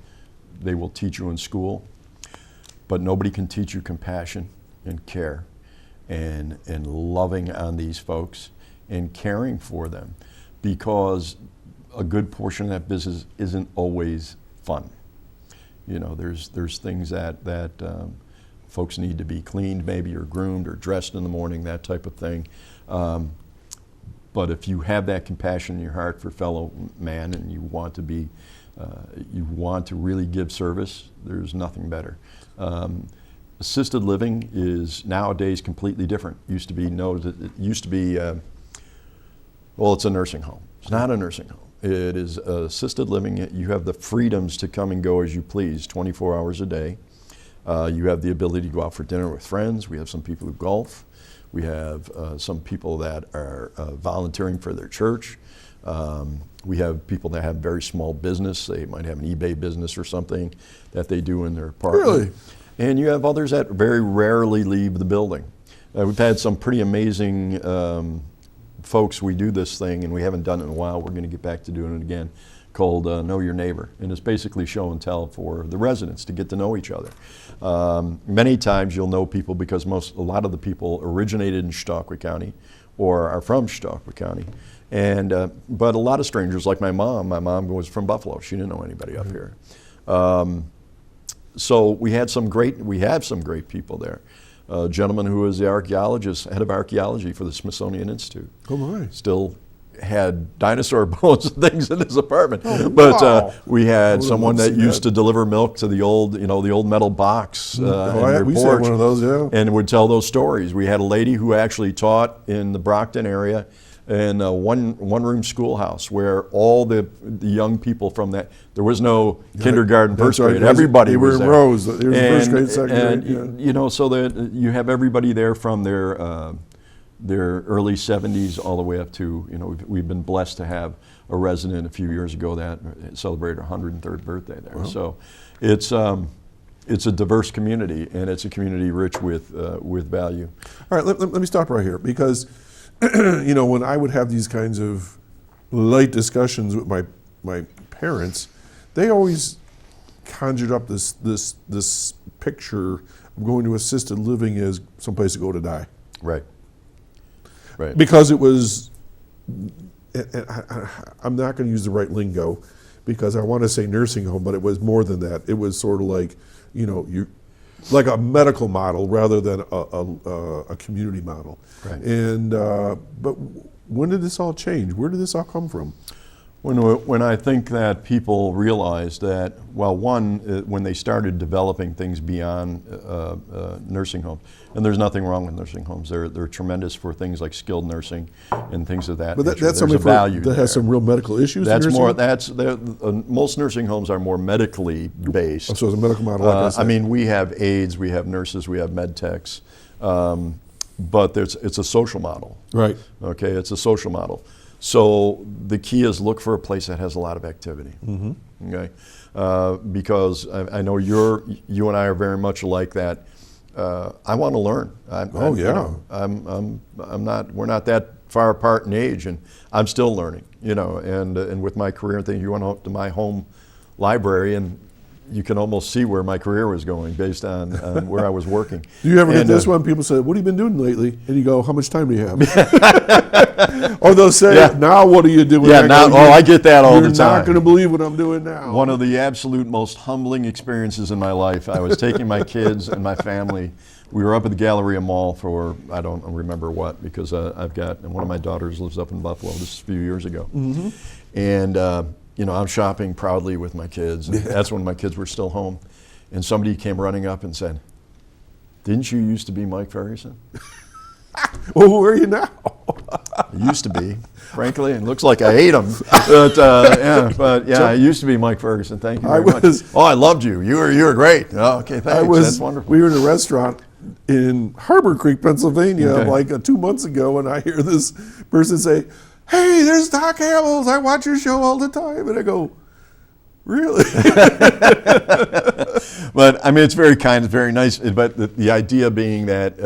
they will teach you in school, but nobody can teach you compassion and care and loving on these folks and caring for them, because a good portion of that business isn't always fun. You know, there's things that folks need to be cleaned maybe, or groomed or dressed in the morning, that type of thing. But if you have that compassion in your heart for fellow man and you want to really give service, there's nothing better. Assisted living is nowadays completely different. It used to be it's a nursing home. It's not a nursing home. It is assisted living. You have the freedoms to come and go as you please, 24 hours a day. You have the ability to go out for dinner with friends. We have some people who golf. We have some people that are volunteering for their church. We have people that have very small business. They might have an eBay business or something that they do in their apartment. Really? And you have others that very rarely leave the building. We've had some pretty amazing folks. We do this thing, and we haven't done it in a while. We're going to get back to doing it again, called Know Your Neighbor. And it's basically show and tell for the residents to get to know each other. Many times you'll know people because a lot of the people originated in Chautauqua County or are from Chautauqua County. And but a lot of strangers, like my mom was from Buffalo. She didn't know anybody up here. So we have some great people there. A gentleman who is the head of archaeology for the Smithsonian Institute. Oh my. Still had dinosaur bones and things in his apartment. Oh, but wow. we had someone love to that see used that. to deliver milk to the old, the old metal box in we their used to have porch, one of those, yeah. and would tell those stories. We had a lady who actually taught in the Brockton area in a one-room schoolhouse where all the young people from that, there was no kindergarten, That's first right. grade. Everybody They were was in there. rows. They were in first grade, second and, grade, yeah. So that you have everybody there from their early 70s all the way up to, we've been blessed to have a resident a few years ago that celebrated her 103rd birthday there. Wow. So it's a diverse community, and it's a community rich with value. All right, let me stop right here, because when I would have these kinds of light discussions with my parents, they always conjured up this picture of going to assisted living as someplace to go to die. Right. Right. Because it was, and I'm not going to use the right lingo, because I want to say nursing home, but it was more than that. It was sort of like, like a medical model rather than a community model. Right. And but when did this all change? Where did this all come from? When I think that people realized that, well, when they started developing things beyond nursing homes, and there's nothing wrong with nursing homes. They're tremendous for things like skilled nursing and things of that But nature. that's There's something a value that has there. some real medical issues. That's in more. nursing? Most nursing homes are more medically based. Oh, so it's a medical model. Like I said. I mean, we have aides, we have nurses, we have med techs, but it's a social model. Right. Okay, it's a social model. So the key is look for a place that has a lot of activity. Mm-hmm. Okay, because I know you and I are very much like that. I want to learn. We're not that far apart in age, and I'm still learning. And with my career thing, you went up to my home library, and you can almost see where my career was going based on where I was working. Do you ever get this one? People say, "What have you been doing lately?" And you go, "How much time do you have?" Or they'll say, Yeah. "Now what are you doing?" Yeah, I now, go, I get that all the You're time. not going to believe what I'm doing now. One of the absolute most humbling experiences in my life. I was taking my kids and my family. We were up at the Galleria Mall for, I don't remember what, because I've got, and one of my daughters lives up in Buffalo. This is a few years ago. Mm-hmm. And, I'm shopping proudly with my kids. And that's when my kids were still home. And somebody came running up and said, "Didn't you used to be Mike Ferguson?" Well, who are you now? I used to be, frankly, and looks like I hate him. But I used to be Mike Ferguson. Thank you very much. Oh, I loved you. You were great. Oh, okay, thanks. That's wonderful. We were in a restaurant in Harbor Creek, Pennsylvania, Okay. like 2 months ago, and I hear this person say, "Hey, there's Doc Hamels. I watch your show all the time." And I go, "Really?" But I mean, it's very kind, it's very nice. But the idea being that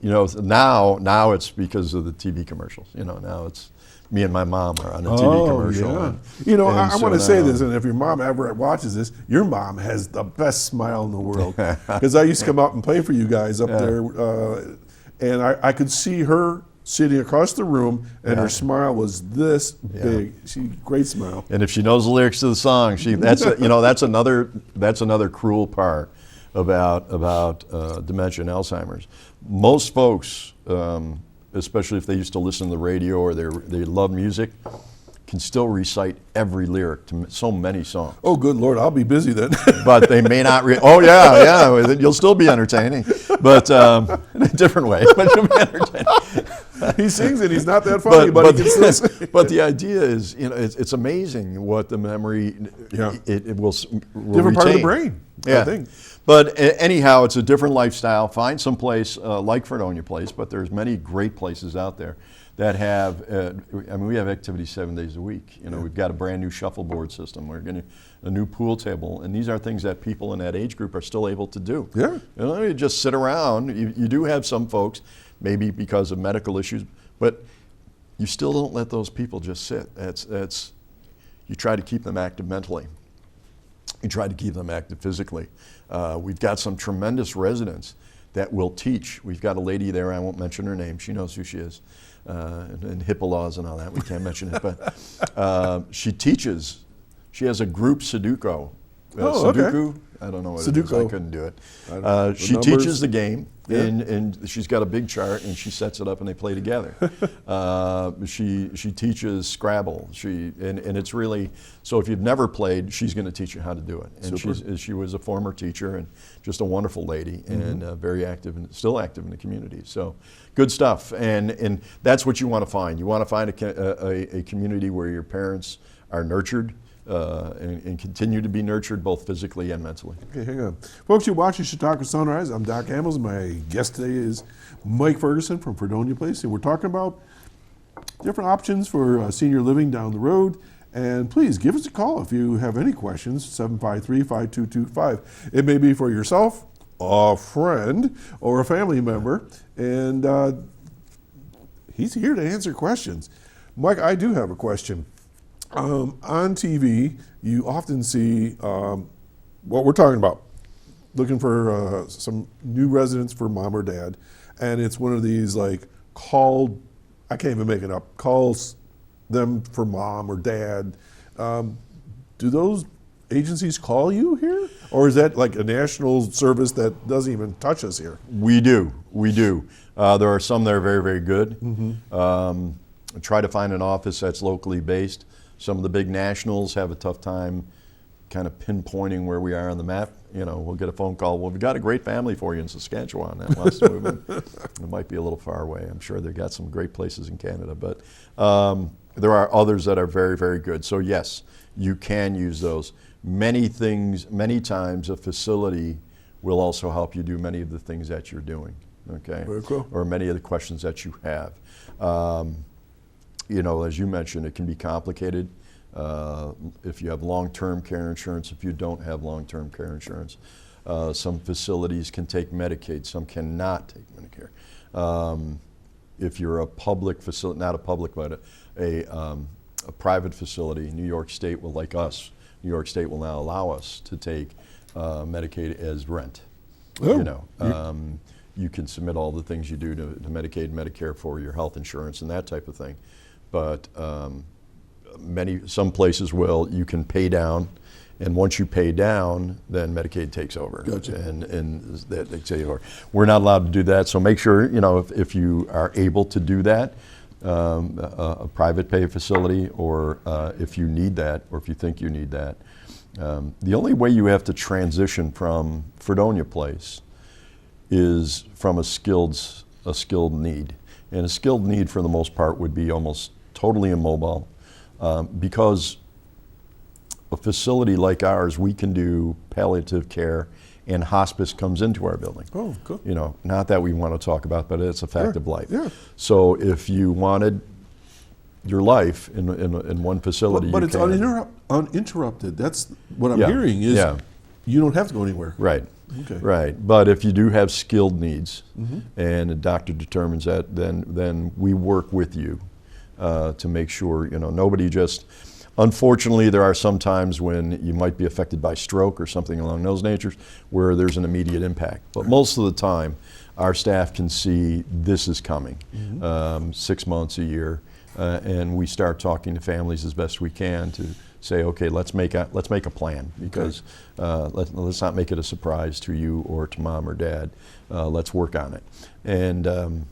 now it's because of the TV commercials. Now it's me and my mom are on a TV commercial. Yeah. And I so want to say now- this, and if your mom ever watches this, your mom has the best smile in the world. Because I used to come out and play for you guys up there, and I could see her sitting across the room, and her smile was this big. Great smile. And if she knows the lyrics to the song, that's another cruel part about dementia and Alzheimer's. Most folks, especially if they used to listen to the radio or they love music, can still recite every lyric to so many songs. Oh, good Lord, I'll be busy then. But they may not. You'll still be entertaining, but in a different way. But you'll be entertaining. He sings and he's not that funny, but he can still sing. But the idea is, it's amazing what the memory it will Different part of the retain. brain, Yeah. I think. But anyhow, it's a different lifestyle. Find some place like Fredonia Place, but there's many great places out there that have, we have activities 7 days a week. We've got a brand new shuffleboard system. We're getting a new pool table, and these are things that people in that age group are still able to do. Yeah. You just sit around. You do have some folks, maybe because of medical issues, but you still don't let those people just sit. You try to keep them active mentally. You try to keep them active physically. We've got some tremendous residents that will teach. We've got a lady there, I won't mention her name, she knows who she is, and HIPAA laws and all that, we can't mention it, but she teaches. She has a group Sudoku. Okay. I don't know what it is. I Sudoku. couldn't do it. The She numbers. teaches the game, Yeah. and she's got a big chart, and she sets it up, and they play together. She teaches Scrabble. And it's really, so if you've never played, she's going to teach you how to do it. And she was a former teacher and just a wonderful lady, and very active and still active in the community. So good stuff. And that's what you want to find. You want to find a community where your parents are nurtured. And continue to be nurtured both physically and mentally. Okay, hang on. Folks, you're watching Chautauqua Sunrise. I'm Doc Hamels. My guest today is Mike Ferguson from Fredonia Place, and we're talking about different options for senior living down the road. And please give us a call if you have any questions, 753-5225. It may be for yourself, a friend, or a family member, and he's here to answer questions. Mike, I do have a question. On TV, you often see what we're talking about, looking for some new residents for mom or dad, and it's one of these like called, I can't even make it up, calls them for mom or dad. Do those agencies call you here? Or is that like a national service that doesn't even touch us here? We do. There are some that are very, very good. Try to find an office that's locally based. Some of the big nationals have a tough time kind of pinpointing where we are on the map. We'll get a phone call, well, we've got a great family for you in Saskatchewan that wants to move in. It might be a little far away. I'm sure they've got some great places in Canada, but there are others that are very, very good. So yes, you can use those. Many times a facility will also help you do many of the things that you're doing, okay? Very cool. Or many of the questions that you have. As you mentioned, it can be complicated if you have long-term care insurance, if you don't have long-term care insurance. Some facilities can take Medicaid, some cannot take Medicare. If you're a public facility, not a public, but a private facility, New York State will, like us, New York State will now allow us to take Medicaid as rent. Oh. You can submit all the things you do to Medicaid and Medicare for your health insurance and that type of thing. But some places you can pay down, and once you pay down, then Medicaid takes over. Gotcha. And that they say, we're not allowed to do that. So make sure, if you are able to do that, a private pay facility, or if you need that, or if you think you need that. The only way you have to transition from Fredonia Place is from a skilled need. And a skilled need, for the most part, would be almost totally immobile, because a facility like ours, we can do palliative care, and hospice comes into our building. Oh, cool. Not that we want to talk about, but it's a fact of life. Yeah. So if you wanted your life in one facility, But you it's can. uninterrupted. That's what I'm Yeah. hearing is you don't have to go anywhere. Right. Okay. Right. But if you do have skilled needs, and a doctor determines that, then we work with you to make sure, nobody just, unfortunately, there are some times when you might be affected by stroke or something along those natures where there's an immediate impact. But most of the time, our staff can see this is coming, 6 months, a year, and we start talking to families as best we can to say, okay, let's make a plan, because let's not make it a surprise to you or to mom or dad. Let's work on it, and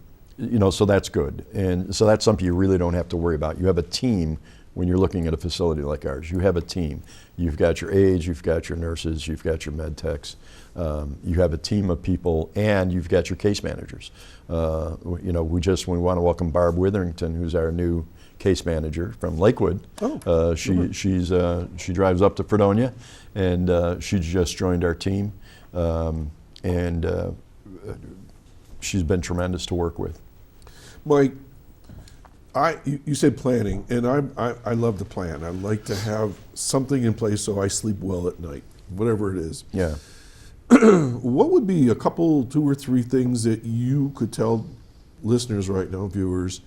so that's good, and so that's something you really don't have to worry about. You have a team when you're looking at a facility like ours. You have a team. You've got your aides, you've got your nurses, you've got your med techs. You have a team of people, and you've got your case managers. We want to welcome Barb Witherington, who's our new case manager from Lakewood. She drives up to Fredonia, and she just joined our team, and she's been tremendous to work with. Mike, you said planning, and I love to plan. I like to have something in place so I sleep well at night, whatever it is. Yeah. What would be a couple, 2 or 3 things that you could tell listeners right now, viewers,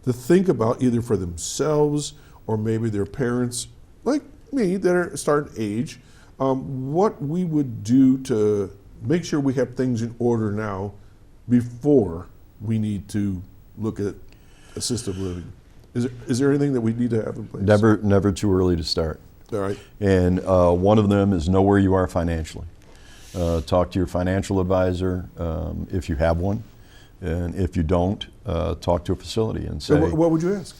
to think about either for themselves or maybe their parents, like me, that are starting to age, what we would do to make sure we have things in order now before we need to look at assisted living? Is there anything that we need to have in place? Never too early to start. All right. And one of them is know where you are financially. talk to your financial advisor if you have one. And if you don't, talk to a facility and say, What would you ask?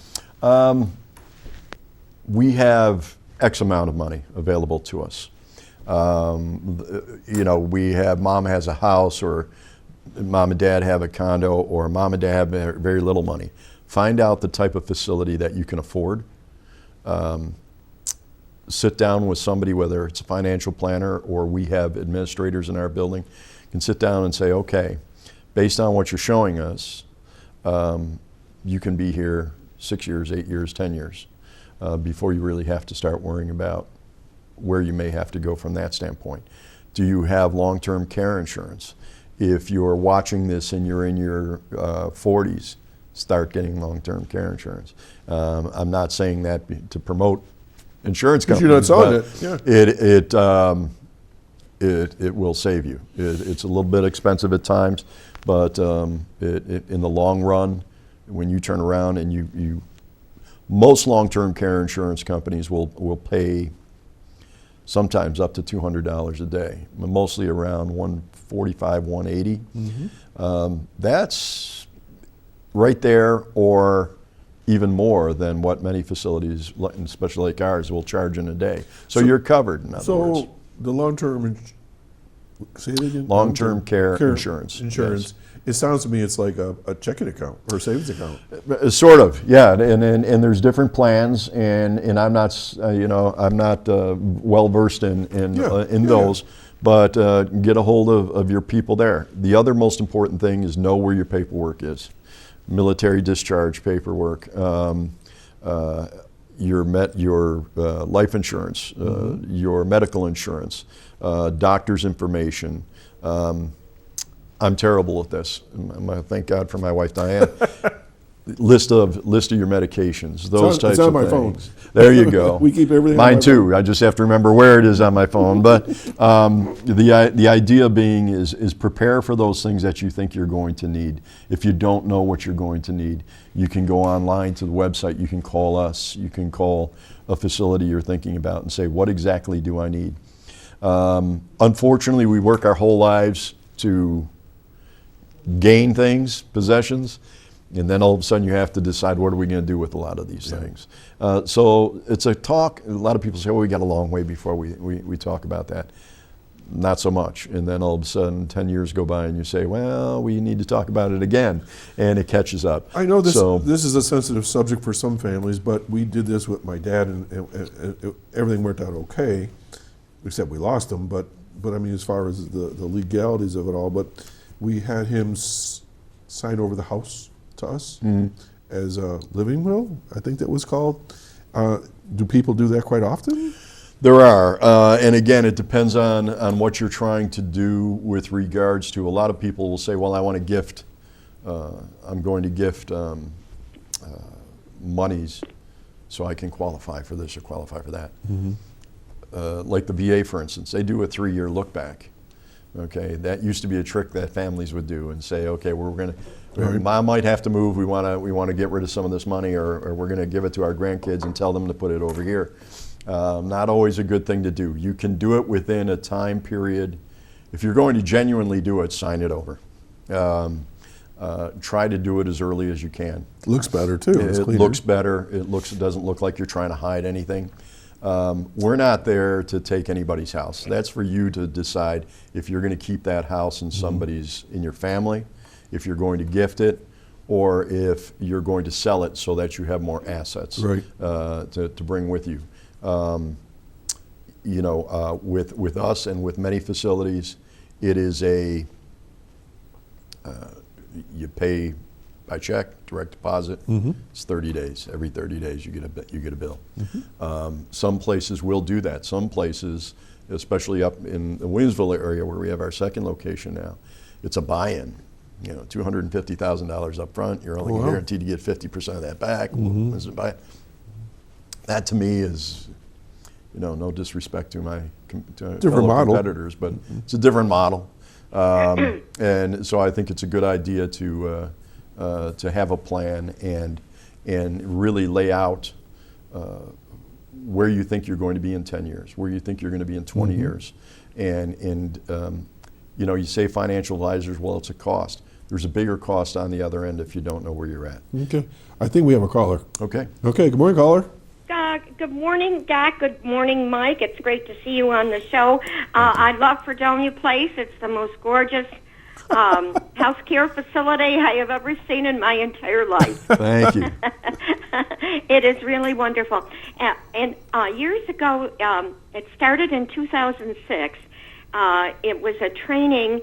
we have X amount of money available to us. We have, mom has a house, or mom and dad have a condo, or mom and dad have very little money. Find out the type of facility that you can afford. Sit down with somebody, whether it's a financial planner or we have administrators in our building, can sit down and say, okay, based on what you're showing us, you can be here 6 years, 8 years, 10 years before you really have to start worrying about where you may have to go from that standpoint. Do you have long-term care insurance? If you're watching this and you're in your 40s, start getting long-term care insurance. I'm not saying that to promote insurance companies. You're not selling it. Yeah. It will save you. It's a little bit expensive at times, but in the long run, when you turn around and most long-term care insurance companies will pay sometimes up to $200 a day, mostly around $145, $180. Mm-hmm. That's right there, or even more than what many facilities, especially like ours, will charge in a day. So you're covered, in other words. So the long-term, say it again? Long-term care insurance. Insurance. Yes. It sounds to me it's like a checking account or a savings account. Sort of, yeah. And there's different plans, and I'm not, I'm not well versed in those. But get a hold of your people there. The other most important thing is know where your paperwork is. Military discharge paperwork, your life insurance, your medical insurance, doctor's information. I'm terrible at this. Thank God for my wife Diane. List of your medications, those types of things. It's on my phone. There you go. We keep everything. Mine too. I just have to remember where it is on my phone. But the idea being is prepare for those things that you think you're going to need. If you don't know what you're going to need, you can go online to the website. You can call us. You can call a facility you're thinking about and say, what exactly do I need? Unfortunately, we work our whole lives to gain things, possessions. And then all of a sudden you have to decide, what are we going to do with a lot of these things? So it's a talk. A lot of people say, we got a long way before we talk about that. Not so much. And then all of a sudden 10 years go by and you say, well, we need to talk about it again. And it catches up. I know this is a sensitive subject for some families, but we did this with my dad and everything worked out okay, except we lost him. But I mean, as far as the legalities of it all, but we had him sign over the house to us as a living will, I think that was called. Do people do that quite often? There are, and again, it depends on what you're trying to do with regards to. A lot of people will say, well, I want to gift, I'm going to gift monies so I can qualify for this or qualify for that. Mm-hmm. Like the VA, for instance, they do a 3-year look back. Okay, that used to be a trick that families would do and say, okay, we're going to, mom might have to move. We want to get rid of some of this money, or we're going to give it to our grandkids and tell them to put it over here. Not always a good thing to do. You can do it within a time period. If you're going to genuinely do it, sign it over. Try to do it as early as you can. Looks better too. It looks better. It doesn't look like you're trying to hide anything. We're not there to take anybody's house. That's for you to decide if you're going to keep that house in somebody's, in your family, if you're going to gift it, or if you're going to sell it so that you have more assets to bring with you. With us and with many facilities, it is you pay by check, direct deposit. Mm-hmm. It's 30 days. Every 30 days you get a bill. Mm-hmm. Some places will do that. Some places, especially up in the Williamsville area where we have our second location now, it's a buy-in. $250,000 up front. You're only guaranteed to get 50% of that back. Mm-hmm. That to me is, no disrespect to my fellow competitors, but it's a different model. And so I think it's a good idea to have a plan and really lay out where you think you're going to be in 10 years, where you think you're going to be in 20 years, And you say financial advisors, well, it's a cost. There's a bigger cost on the other end if you don't know where you're at. Okay. I think we have a caller. Okay. Okay. Good morning, caller. Good morning, Doc. Good morning, Mike. It's great to see you on the show. I love Fredonia Place. It's the most gorgeous healthcare facility I have ever seen in my entire life. Thank you. It is really wonderful. And years ago, it started in 2006. It was a training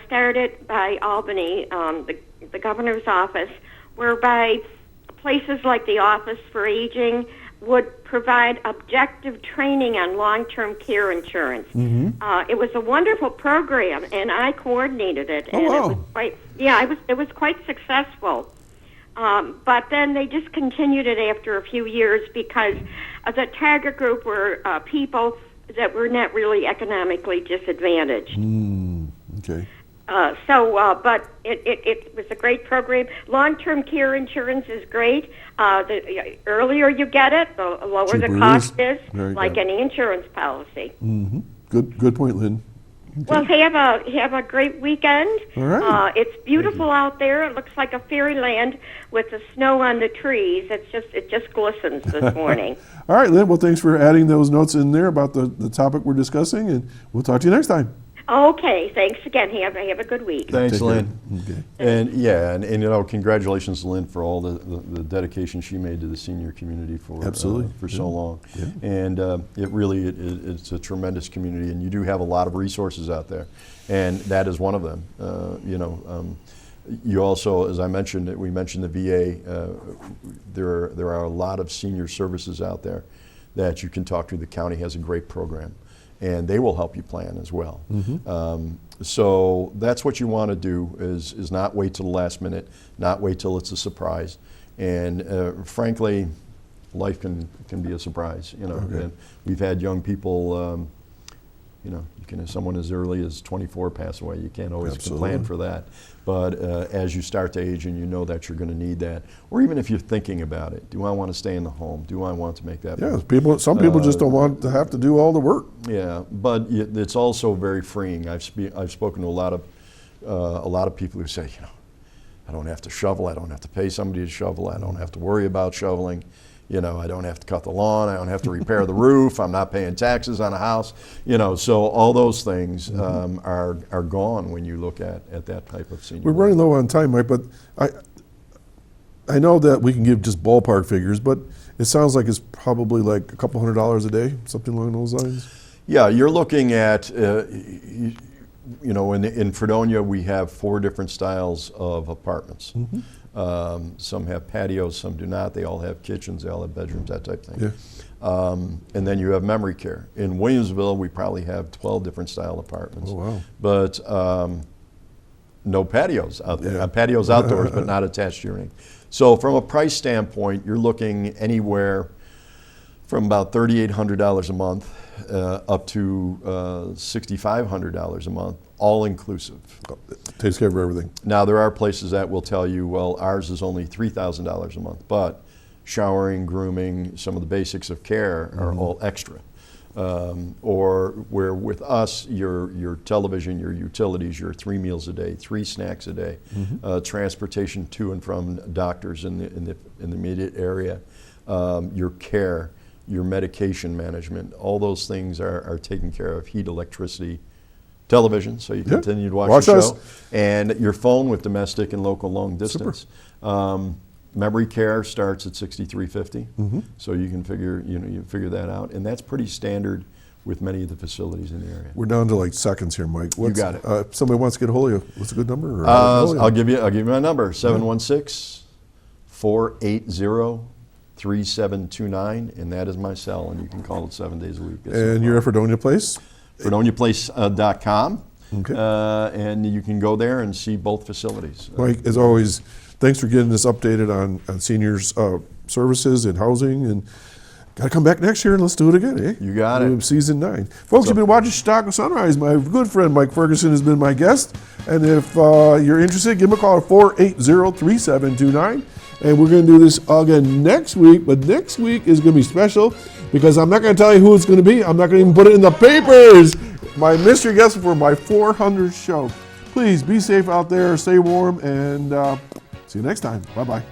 started by Albany, the governor's office, whereby places like the Office for Aging would provide objective training on long-term care insurance. It was a wonderful program, and I coordinated it. Oh, and wow. it was quite successful. But then they discontinued it after a few years because the target group were people that were not really economically disadvantaged. Okay. But it was a great program. Long-term care insurance is great. The earlier you get it, the lower Cheaper the it cost is. is, Very like good. any insurance policy. Good point, Lynn. Well, have a great weekend. All right. It's beautiful out there. It looks like a fairyland with the snow on the trees. It just glistens this morning. All right, Lynn. Well, thanks for adding those notes in there about the topic we're discussing, and we'll talk to you next time. Okay, thanks again. Have a good week. Thanks, Take care. Lynn. Okay. And congratulations to Lynn for all the dedication she made to the senior community for Absolutely. so long. Yeah. And it's a tremendous community, and you do have a lot of resources out there, and that is one of them. You also, as we mentioned the VA. There are a lot of senior services out there that you can talk to. The county has a great program, and they will help you plan as well. So that's what you want to do is not wait till the last minute, not wait till it's a surprise. And frankly, life can be a surprise. And we've had young people, you can have someone as early as 24 pass away. You can't always plan for that. But as you start to age and you know that you're going to need that, or even if you're thinking about it, do I want to stay in the home? Do I want to make that move? Some people just don't want to have to do all the work. Yeah, but it's also very freeing. I've spoken to a lot of people who say, I don't have to shovel. I don't have to pay somebody to shovel. I don't have to worry about shoveling. I don't have to cut the lawn. I don't have to repair the roof. I'm not paying taxes on a house. So all those things are gone when you look at that type of senior. We're running low on time, Mike, but I know that we can give just ballpark figures, but it sounds like it's probably like a couple $100 a day, something along those lines. Yeah, you're looking at, in Fredonia we have 4 different styles of apartments. Some have patios, some do not. They all have kitchens, they all have bedrooms, that type of thing. Yeah. And then you have memory care. In Williamsville, we probably have 12 different style apartments. Oh, wow. But no patios out there. Yeah. Patios outdoors, but not attached to your name. So from a price standpoint, you're looking anywhere from about $3,800 a month up to $6,500 a month, all inclusive. Takes care of everything. Now there are places that will tell you, well, ours is only $3,000 a month, but showering, grooming, some of the basics of care are all extra. Or where with us, your television, your utilities, your 3 meals a day, 3 snacks a day, transportation to and from doctors in the immediate area, your care, your medication management, all those things are taken care of. Heat, electricity, television, so you continue to watch the show, and your phone with domestic and local long distance. Memory care starts at $6,350, so you can figure that out, and that's pretty standard with many of the facilities in the area. We're down to like seconds here, Mike. You got it. If somebody wants to get a hold of you, what's a good number? I'll give you my number: 716-480-3729, and that is my cell, and you can call it 7 days a week. And you're at Fredonia Place? FredoniaPlace.com, Okay. and you can go there and see both facilities. Mike, as always, thanks for getting us updated on seniors services and housing, and got to come back next year and let's do it again, eh? You got it. Season 9. Folks, you've been watching Chautauqua Sunrise. My good friend Mike Ferguson has been my guest, and if you're interested, give him a call at 480-3729, and we're going to do this again next week, but next week is going to be special because I'm not going to tell you who it's going to be. I'm not going to even put it in the papers. my mystery guest for my 400th show. Please be safe out there, stay warm, and see you next time. Bye-bye.